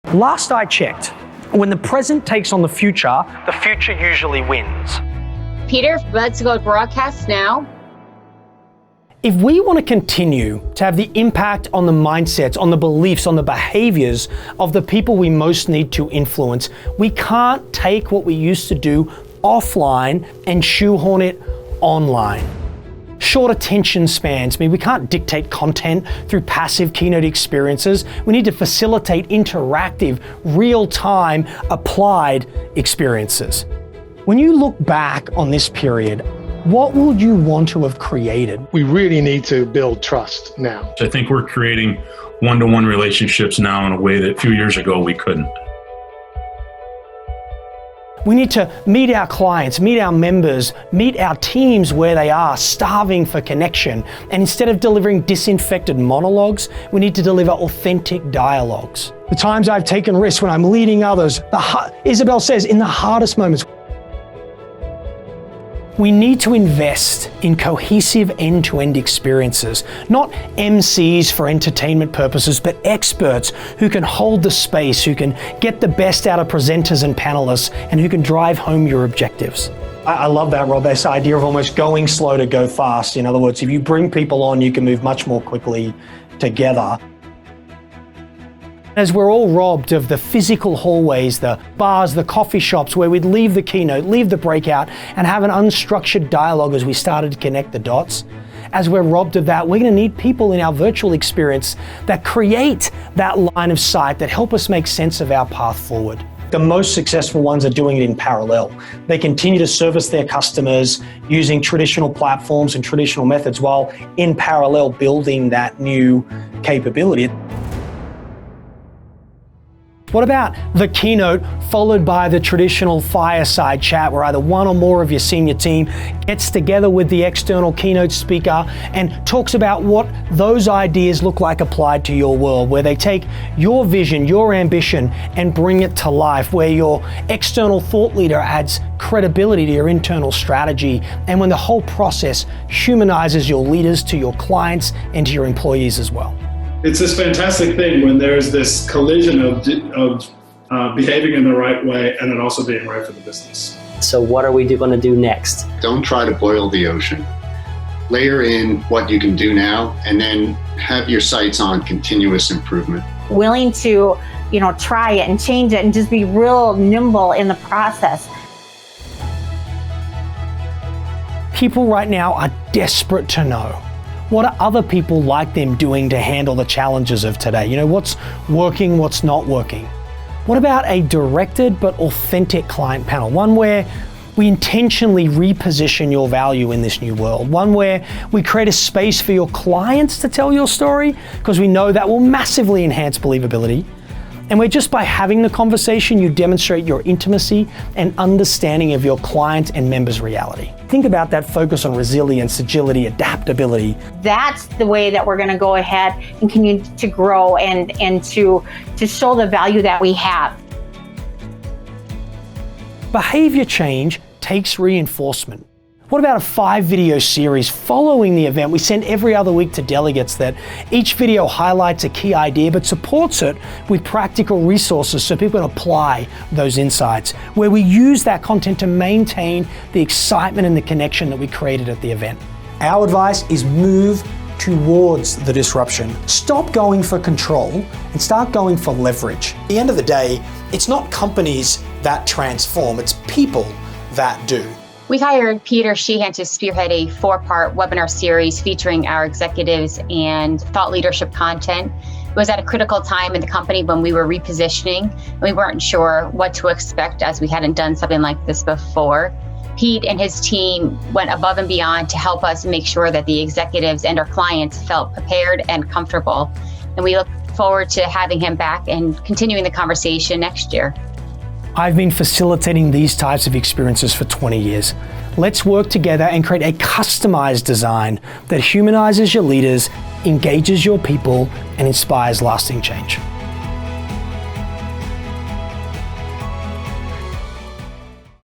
Last I checked, when the present takes on the future usually wins. Peter, let's go broadcast now. If we want to continue to have the impact on the mindsets, on the beliefs, on the behaviors of the people we most need to influence, we can't take what we used to do offline and shoehorn it online. Short attention spans mean we can't dictate content through passive keynote experiences. We need to facilitate interactive, real-time, applied experiences. When you look back on this period, what would you want to have created? We really need to build trust now. I think we're creating one-to-one relationships now in a way that a few years ago we couldn't. We need to meet our clients, meet our members, meet our teams where they are, starving for connection. And instead of delivering disinfected monologues, we need to deliver authentic dialogues. The times I've taken risks when I'm leading others, Isabel says, in the hardest moments. We need to invest in cohesive end-to-end experiences, not MCs for entertainment purposes, but experts who can hold the space, who can get the best out of presenters and panelists, and who can drive home your objectives. I love that, Rob, this idea of almost going slow to go fast. In other words, if you bring people on, you can move much more quickly together. As we're all robbed of the physical hallways, the bars, the coffee shops where we'd leave the keynote, leave the breakout, and have an unstructured dialogue as we started to connect the dots, as we're robbed of that, we're going to need people in our virtual experience that create that line of sight, that help us make sense of our path forward. The most successful ones are doing it in parallel. They continue to service their customers using traditional platforms and traditional methods while in parallel building that new capability. What about the keynote followed by the traditional fireside chat where either one or more of your senior team gets together with the external keynote speaker and talks about what those ideas look like applied to your world, where they take your vision, your ambition, and bring it to life, where your external thought leader adds credibility to your internal strategy, and when the whole process humanizes your leaders to your clients and to your employees as well. It's this fantastic thing when there's this collision of behaving in the right way and then also being right for the business. So what are we going to do next? Don't try to boil the ocean. Layer in what you can do now and then have your sights on continuous improvement. Willing to, try it and change it and just be real nimble in the process. People right now are desperate to know, what are other people like them doing to handle the challenges of today? What's working, what's not working? What about a directed but authentic client panel? One where we intentionally reposition your value in this new world. One where we create a space for your clients to tell your story, because we know that will massively enhance believability. And where just by having the conversation, you demonstrate your intimacy and understanding of your client and members' reality. Think about that focus on resilience, agility, adaptability. That's the way that we're going to go ahead and continue to grow and to show the value that we have. Behavior change takes reinforcement. What about a 5-video series following the event we send every other week to delegates that each video highlights a key idea but supports it with practical resources so people can apply those insights, where we use that content to maintain the excitement and the connection that we created at the event. Our advice is move towards the disruption. Stop going for control and start going for leverage. At the end of the day, it's not companies that transform, it's people that do. We hired Peter Sheehan to spearhead a 4-part webinar series featuring our executives and thought leadership content. It was at a critical time in the company when we were repositioning, and we weren't sure what to expect as we hadn't done something like this before. Pete and his team went above and beyond to help us make sure that the executives and our clients felt prepared and comfortable. And we look forward to having him back and continuing the conversation next year. I've been facilitating these types of experiences for 20 years. Let's work together and create a customized design that humanizes your leaders, engages your people, and inspires lasting change.